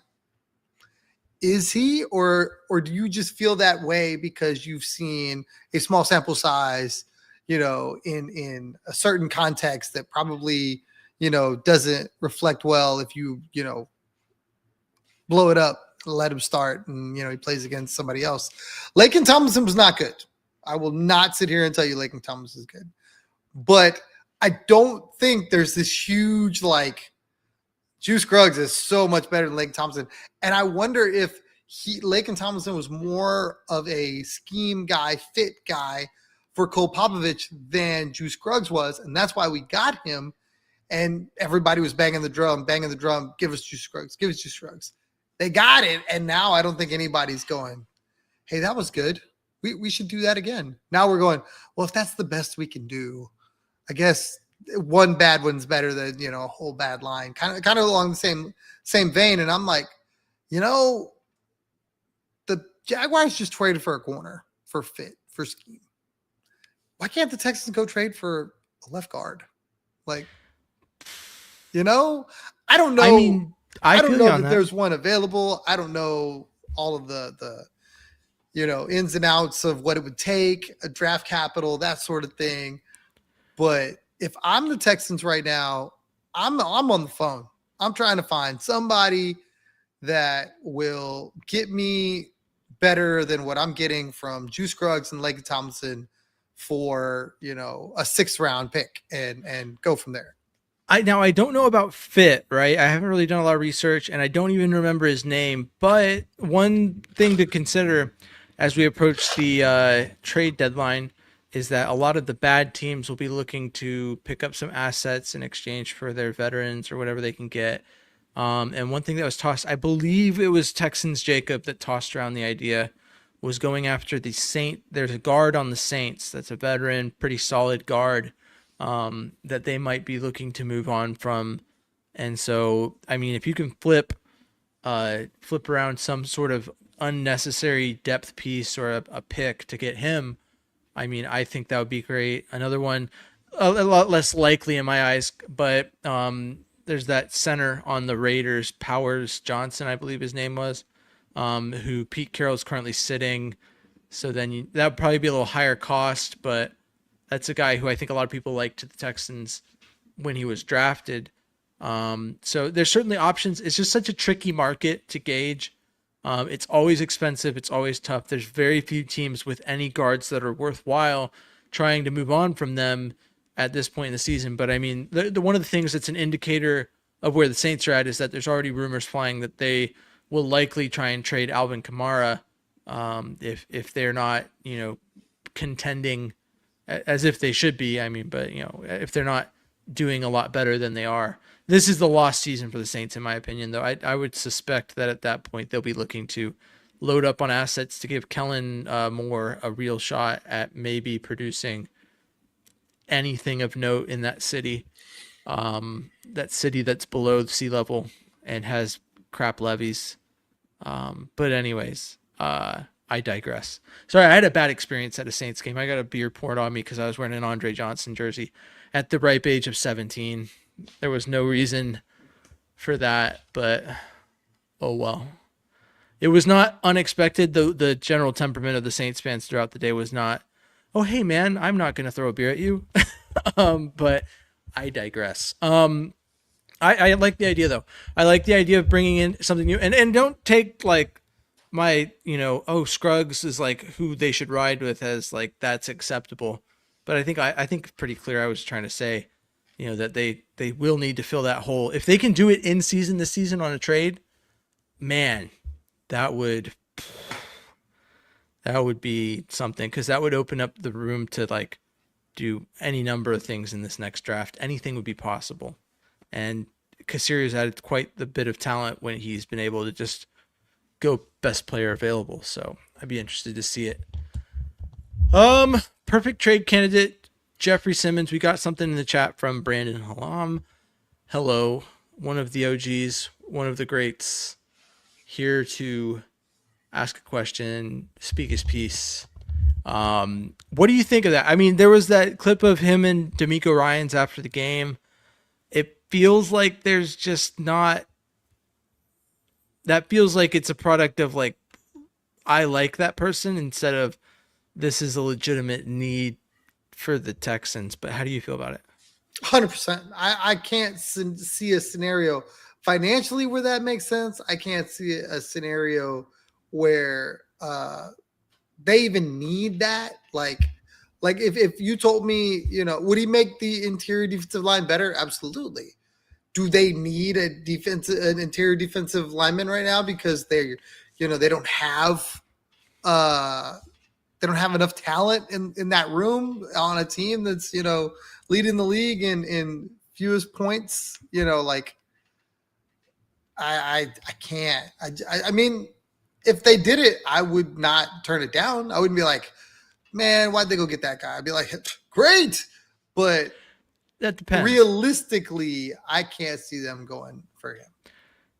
is he, or do you just feel that way because you've seen a small sample size, in a certain context that probably, doesn't reflect well if you blow it up, let him start, and he plays against somebody else. Lakin Tomlinson was not good. I will not sit here and tell you Lakin Tomlinson is good, but I don't think there's this huge like Juice Scruggs is so much better than Lakin Tomlinson. And I wonder if Lakin Tomlinson was more of a scheme guy, fit guy for Cole Popovich than Juice Scruggs was. And that's why we got him. And everybody was banging the drum. Give us Juice Scruggs. Give us Juice Scruggs. They got it. And now I don't think anybody's going, hey, that was good. We should do that again. Now we're going, well, if that's the best we can do, I guess one bad one's better than a whole bad line, kind of along the same vein. And I'm like, the Jaguars just traded for a corner for fit, for scheme. Why can't the Texans go trade for a left guard? Like, I don't know. I mean, I don't know that there's one available. I don't know all of the ins and outs of what it would take, a draft capital, that sort of thing. But if I'm the Texans right now, I'm on the phone. I'm trying to find somebody that will get me better than what I'm getting from Juice Scruggs and Lakin Tomlinson for, a 6th round pick and go from there. I don't know about fit, right? I haven't really done a lot of research and I don't even remember his name, but one thing to consider as we approach the trade deadline is that a lot of the bad teams will be looking to pick up some assets in exchange for their veterans or whatever they can get. And one thing that was tossed, I believe it was Texans Jacob that tossed around the idea, was going after the Saint. There's a guard on the Saints that's a veteran, pretty solid guard that they might be looking to move on from. And so, I mean, if you can flip around some sort of unnecessary depth piece or a pick to get him, I mean, I think that would be great. Another one, a lot less likely in my eyes, but there's that center on the Raiders, Powers Johnson, I believe his name was, who Pete Carroll's currently sitting. So then that would probably be a little higher cost, but that's a guy who I think a lot of people liked to the Texans when he was drafted. So there's certainly options. It's just such a tricky market to gauge. It's always expensive. It's always tough. There's very few teams with any guards that are worthwhile trying to move on from them at this point in the season. But I mean, the one of the things that's an indicator of where the Saints are at is that there's already rumors flying that they will likely try and trade Alvin Kamara if they're not, contending as if they should be. I mean, but if they're not doing a lot better than they are. This is the lost season for the Saints, in my opinion, though. I would suspect that at that point they'll be looking to load up on assets to give Kellen Moore a real shot at maybe producing anything of note in that city that's below sea level and has crap levies. But anyways, I digress. Sorry, I had a bad experience at a Saints game. I got a beer poured on me because I was wearing an Andre Johnson jersey at the ripe age of 17. There was no reason for that, but oh well. It was not unexpected. The general temperament of the Saints fans throughout the day was not, oh, hey, man, I'm not going to throw a beer at you. But I digress. I like the idea, though. I like the idea of bringing in something new. And don't take, like, my, Scruggs is, like, who they should ride with as, like, that's acceptable. But I think pretty clear I was trying to say, that they will need to fill that hole. If they can do it in season this season on a trade, man, that would be something, because that would open up the room to, like, do any number of things in this next draft. Anything would be possible. And Caserio's added quite the bit of talent when he's been able to just go best player available. So I'd be interested to see it. Perfect trade candidate, Jeffrey Simmons. We got something in the chat from Brandon Halam. Hello, one of the OGs, one of the greats, here to ask a question, speak his piece. What do you think of that? I mean, there was that clip of him and D'Amico Ryans after the game. It feels like there's just not. That feels like it's a product of like, I like that person instead of this is a legitimate need for the Texans. But how do you feel about it? 100%. I can't see a scenario financially where that makes sense. I can't see a scenario where they even need that. Like if you told me, would he make the interior defensive line better? Absolutely. Do they need an interior defensive lineman right now because they don't have enough talent in that room on a team that's leading the league in fewest points? I can't. I mean, if they did it, I would not turn it down. I wouldn't be like, man, why'd they go get that guy? I'd be like, great, but that depends. Realistically, I can't see them going for him.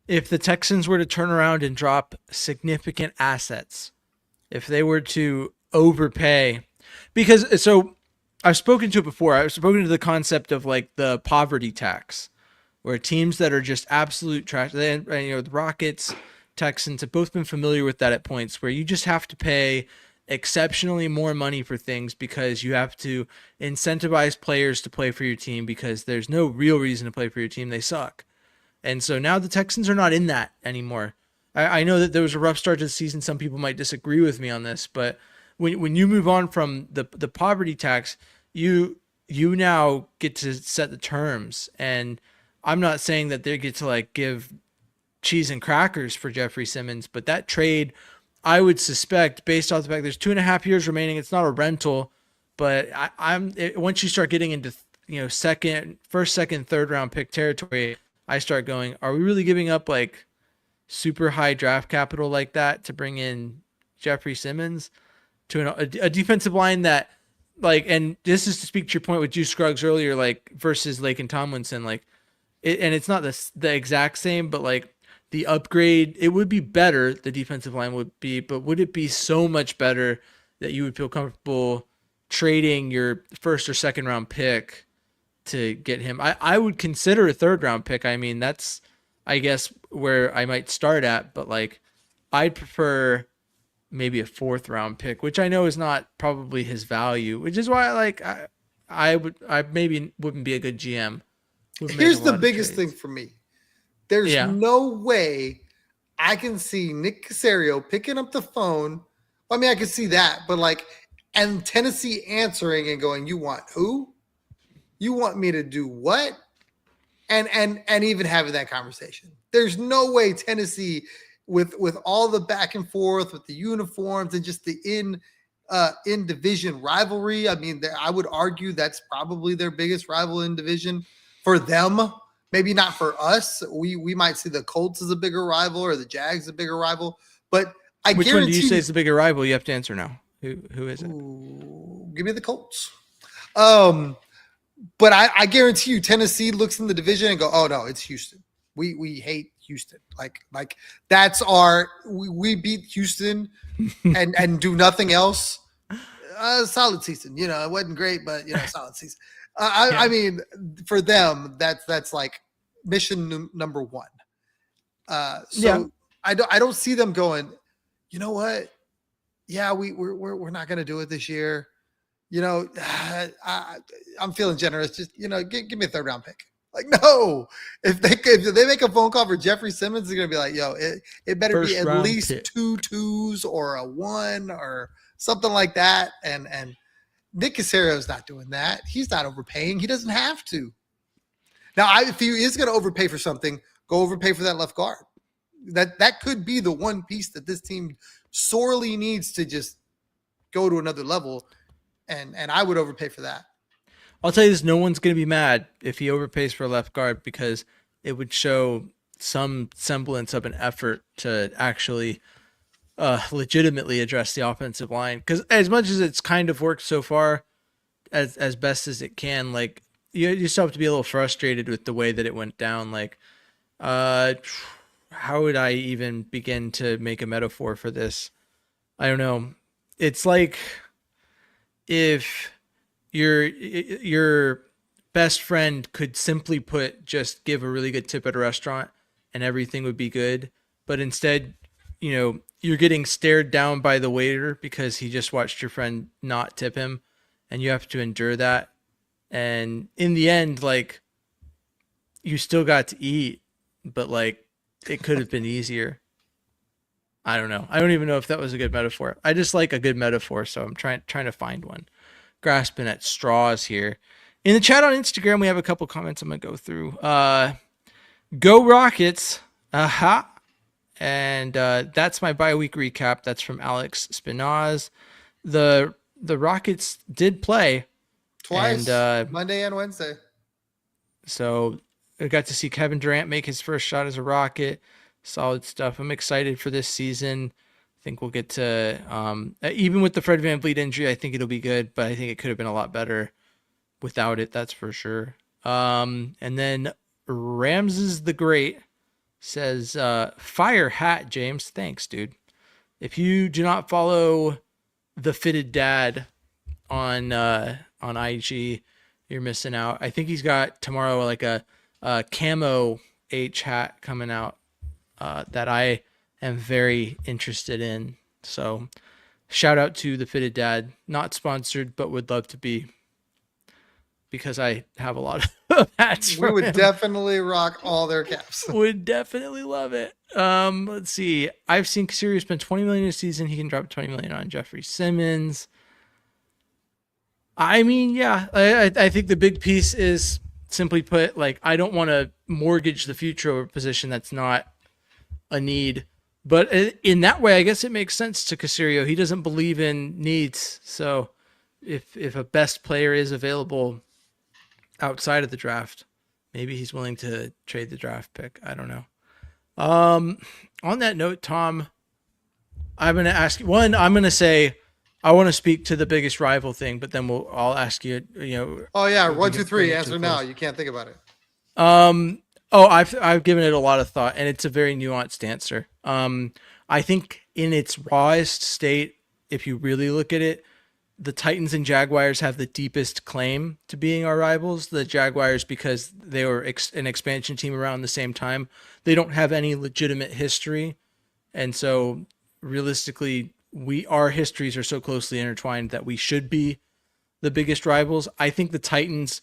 If the Texans were to turn around and drop significant assets, if they were to overpay, because so I've spoken to it before. I've spoken to the concept of like the poverty tax, where teams that are just absolute trash, the Rockets, Texans have both been familiar with that at points where you just have to pay exceptionally more money for things because you have to incentivize players to play for your team because there's no real reason to play for your team. They suck. And so now the Texans are not in that anymore. I know that there was a rough start to the season. Some people might disagree with me on this, but when you move on from the poverty tax, you now get to set the terms. And I'm not saying that they get to like give cheese and crackers for Jeffrey Simmons, but that trade, I would suspect, based off the fact there's 2.5 years remaining, it's not a rental, but once you start getting into first, second, third round pick territory, I start going, are we really giving up like super high draft capital like that to bring in Jeffrey Simmons to a defensive line that and this is to speak to your point with Juice Scruggs earlier, like versus Lake and Tomlinson, and it's not the exact same, but like the upgrade, it would be better. The defensive line would be, but would it be so much better that you would feel comfortable trading your first or second round pick to get him? I would consider a third round pick. I mean, that's, I guess, where I might start at, but like, I'd prefer maybe a fourth round pick, which I know is not probably his value, which is why I maybe wouldn't be a good GM. Here's the biggest thing for me. There's no way I can see Nick Caserio picking up the phone. I mean, I can see that, but and Tennessee answering and going, "You want who? You want me to do what?" And even having that conversation. There's no way Tennessee, with all the back and forth with the uniforms and just the in division rivalry. I mean, I would argue that's probably their biggest rival in division for them. Maybe not for us. We might see the Colts as a bigger rival or the Jags a bigger rival. But which one do you say is the bigger rival? You have to answer now. Who is it? Ooh, give me the Colts. But I guarantee you, Tennessee looks in the division and go, "Oh no, it's Houston. We hate Houston. Like that's we beat Houston and do nothing else. Solid season. It wasn't great, but solid season. I mean, for them, that's like mission number one. I don't see them going, you know what? Yeah, we're not going to do it this year. I'm feeling generous. Just give me a third round pick. Like, no, if they make a phone call for Jeffrey Simmons, they're gonna be like, yo, it better be at least pick. 2 2s or a 1 or something like that. And Nick Caserio is not doing that. He's not overpaying. He doesn't have to. Now, if he is going to overpay for something, go overpay for that left guard. That could be the one piece that this team sorely needs to just go to another level, and I would overpay for that. I'll tell you this: no one's going to be mad if he overpays for a left guard because it would show some semblance of an effort to actually legitimately address the offensive line. Because as much as it's kind of worked so far, as best as it can, like you still have to be a little frustrated with the way that it went down. Like, how would I even begin to make a metaphor for this? I don't know. It's like if your best friend could simply just give a really good tip at a restaurant and everything would be good, but instead, you're getting stared down by the waiter because he just watched your friend not tip him, and you have to endure that. And in the end, like, you still got to eat, but like it could have been easier. I don't know. I don't even know if that was a good metaphor. I just like a good metaphor, so I'm trying to find one. Grasping at straws here. In the chat on Instagram, we have a couple comments I'm gonna go through. Go Rockets! Aha! And that's my bye-week recap. That's from Alex Spinaz. The Rockets did play twice, and, Monday and Wednesday. So I got to see Kevin Durant make his first shot as a Rocket. Solid stuff. I'm excited for this season. I think we'll get to, even with the Fred VanVleet injury, I think it'll be good, but I think it could have been a lot better without it. That's for sure. And then Ramses the Great says, fire hat, James. Thanks, dude. If you do not follow the Fitted Dad on IG, you're missing out. I think he's got tomorrow like a camo H hat coming out that I am very interested in. So shout out to the Fitted Dad. Not sponsored, but would love to be, because I have a lot of hats. We would him. definitely rock all their caps. Would definitely love it. Let's see. I've seen Casario spend $20 million a season. He can drop $20 million on Jeffrey Simmons. I mean, yeah, I think the big piece is, simply put, like, I don't want to mortgage the future of a position that's not a need. But in that way, I guess it makes sense to Casario. He doesn't believe in needs. So if a best player is available outside of the draft, maybe he's willing to trade the draft pick. I don't know. On that note, Tom, I'm going to ask you one. I'm going to say, I want to speak to the biggest rival thing, but then I'll ask you, Oh yeah. 1, 2, 3. Answer now. You can't think about it. I've given it a lot of thought, and it's a very nuanced answer. I think in its rawest state, if you really look at it, the Titans and Jaguars have the deepest claim to being our rivals. The Jaguars, because they were an expansion team around the same time, they don't have any legitimate history. And so realistically, our histories are so closely intertwined that we should be the biggest rivals. I think the Titans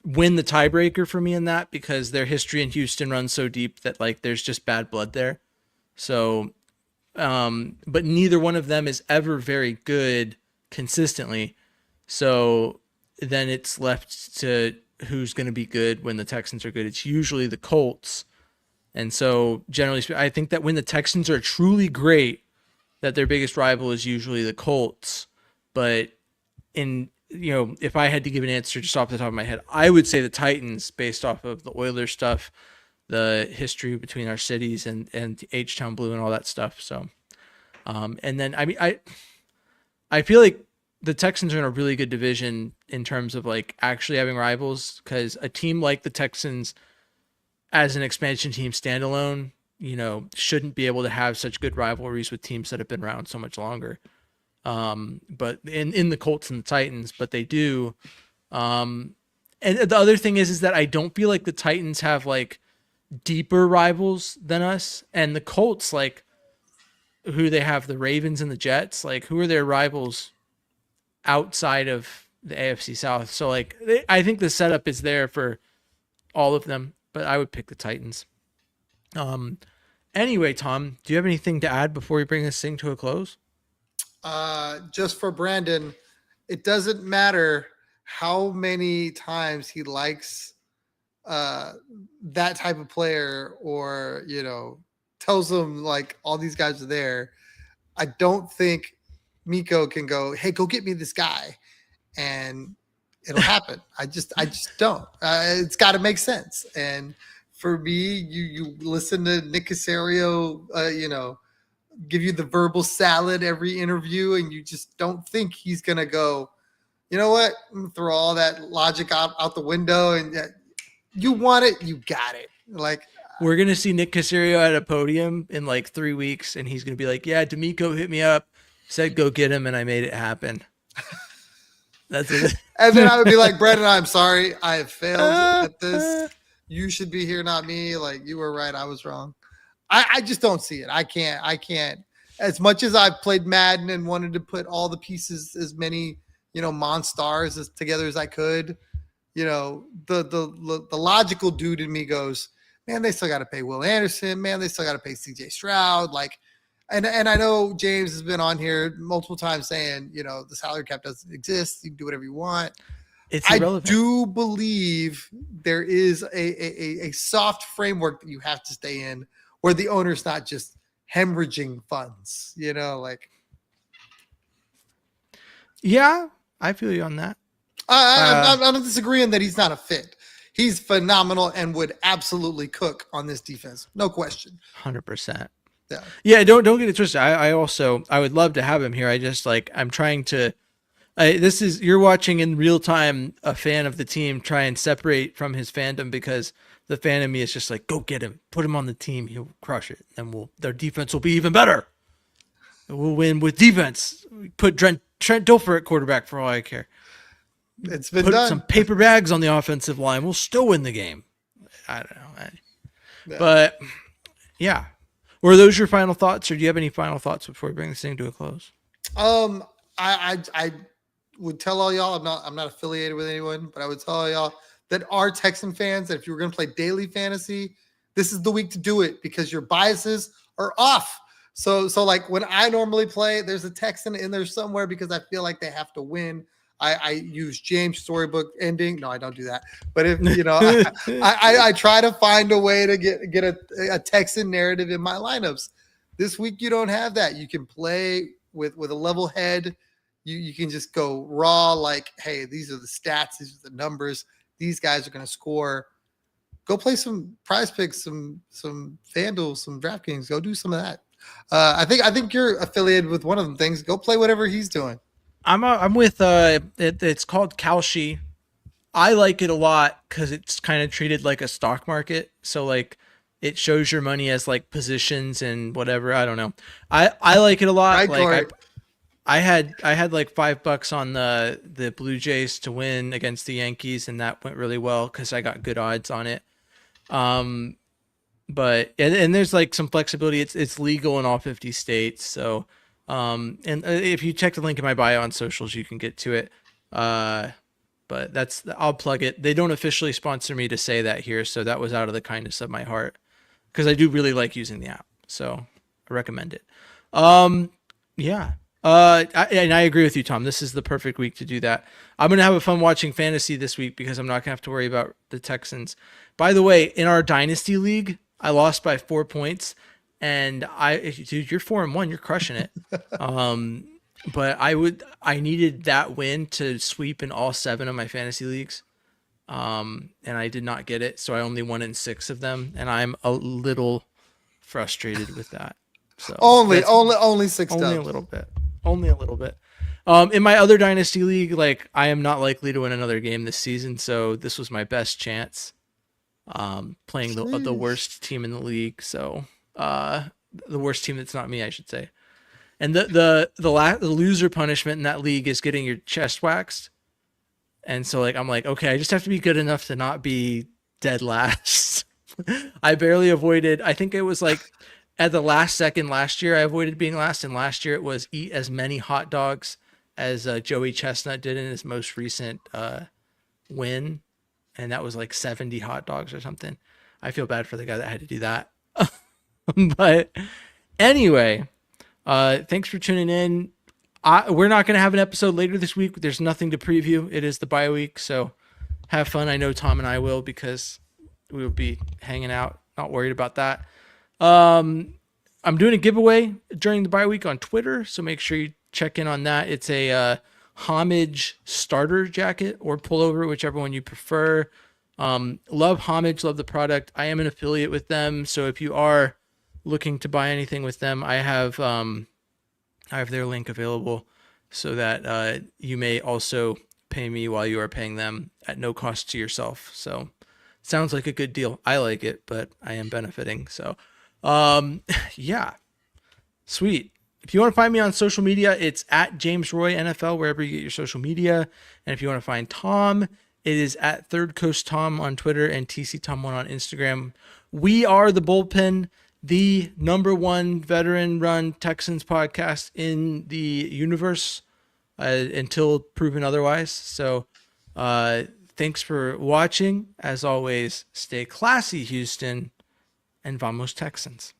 win the tiebreaker for me in that, because their history in Houston runs so deep that, like, there's just bad blood there. So, but neither one of them is ever very good consistently. So then it's left to who's going to be good when the Texans are good. It's usually the Colts. And so generally speaking, I think that when the Texans are truly great, that their biggest rival is usually the Colts. But if I had to give an answer just off the top of my head, I would say the Titans, based off of the Oilers stuff, the history between our cities and H-Town Blue and all that stuff. So, and then, I mean, I feel like the Texans are in a really good division in terms of, like, actually having rivals, because a team like the Texans as an expansion team standalone, shouldn't be able to have such good rivalries with teams that have been around so much longer. But in the Colts and the Titans, but they do. And the other thing is that I don't feel like the Titans have, like, deeper rivals than us, and the Colts, like, who they have, the Ravens and the Jets, like, who are their rivals outside of the AFC South? So, like, I think the setup is there for all of them, but I would pick the Titans. Anyway, Tom, do you have anything to add before we bring this thing to a close? Just for Brandon, it doesn't matter how many times he likes that type of player, or tells them, like, all these guys are there. I don't think Miko can go, hey, go get me this guy, and it'll happen. I just don't. It's got to make sense. And for me, you listen to Nick Caserio, give you the verbal salad every interview, and you just don't think he's gonna go, you know what? I'm gonna throw all that logic out the window, and you want it, you got it. Like, we're gonna see Nick Caserio at a podium in like 3 weeks, and he's gonna be like, "Yeah, D'Amico hit me up, said go get him, and I made it happen." That's it. And then I would be like, Brendan, I'm sorry, I have failed at this. You should be here, not me. Like, you were right, I was wrong. I just don't see it. I can't. As much as I've played Madden and wanted to put all the pieces, as many, Monstars together as I could, the logical dude in me goes, man, they still got to pay Will Anderson. Man, they still got to pay CJ Stroud. Like, and I know James has been on here multiple times saying, the salary cap doesn't exist. You can do whatever you want. It's irrelevant. I do believe there is a soft framework that you have to stay in, where the owner's not just hemorrhaging funds, like. Yeah, I feel you on that. I'm not disagreeing that he's not a fit. He's phenomenal and would absolutely cook on this defense. No question. 100%. Yeah. Yeah, don't get it twisted. I would love to have him here. I just I'm trying to. You're watching in real time a fan of the team try and separate from his fandom, because the fan of me is just like, go get him, put him on the team, he'll crush it, and their defense will be even better. We'll win with defense. Put Trent Dilfer at quarterback for all I care. It's been Put done. some paper bags on the offensive line. We'll still win the game. I don't know. But yeah. Were those your final thoughts, or do you have any final thoughts before we bring this thing to a close? I would tell all y'all, I'm not affiliated with anyone, but I would tell all y'all that are Texan fans, that if you were going to play daily fantasy, this is the week to do it, because your biases are off. So like when I normally play, there's a Texan in there somewhere because I feel like they have to win. I use James' storybook ending. No, I don't do that. But if I try to find a way to get a Texan narrative in my lineups. This week you don't have that. You can play with a level head. You can just go raw, like, hey, these are the stats, these are the numbers. These guys are going to score. Go play some Prize Picks, some FanDuel, some DraftKings. Go do some of that. I think you're affiliated with one of them things. Go play whatever he's doing. I'm with it's called Kalshi. I like it a lot because it's kind of treated like a stock market. So like it shows your money as like positions and whatever. I don't know. I like it a lot. Right, like I had like $5 on the Blue Jays to win against the Yankees, and that went really well because I got good odds on it. But and there's like some flexibility. It's legal in all 50 states. So and if you check the link in my bio on socials, you can get to it. But I'll plug it. They don't officially sponsor me to say that here, so that was out of the kindness of my heart, because I do really like using the app. So I recommend it. Yeah. And I agree with you, Tom. This is the perfect week to do that. I'm going to have a fun watching fantasy this week because I'm not going to have to worry about the Texans. By the way, in our Dynasty League, I lost by 4 points, and dude, you're 4-1, you're crushing it. But I needed that win to sweep in all 7 of my fantasy leagues. And I did not get it. So I only won in 6 of them, and I'm a little frustrated with that. So only 6 only dubs. Only a little bit. In my other Dynasty League, like, I am not likely to win another game this season. So this was my best chance, playing the worst team in the league. So, the worst team that's not me, I should say. And the loser punishment in that league is getting your chest waxed. And so like, I'm like, okay, I just have to be good enough to not be dead last. I barely avoided, I think it was like at the last second last year, I avoided being last. And last year it was eat as many hot dogs as Joey Chestnut did in his most recent win. And that was like 70 hot dogs or something. I feel bad for the guy that had to do that. But anyway, thanks for tuning in. We're not going to have an episode later this week. There's nothing to preview. It is the bye week, so have fun. I know Tom and I will, because we will be hanging out. Not worried about that. I'm doing a giveaway during the bye week on Twitter, so make sure you check in on that. It's a Homage starter jacket or pullover, whichever one you prefer. Love Homage, love the product. I am an affiliate with them, so if you are looking to buy anything with them, I have their link available so that you may also pay me while you are paying them at no cost to yourself. So sounds like a good deal. I like it, but I am benefiting. So yeah, sweet. If you want to find me on social media, it's at James Roy NFL, wherever you get your social media. And if you want to find Tom, it is at Third Coast Tom on Twitter and TC Tom1 on Instagram. We are the Bullpen, the #1 veteran-run Texans podcast in the universe until proven otherwise. So thanks for watching. As always, stay classy, Houston, and vamos Texans.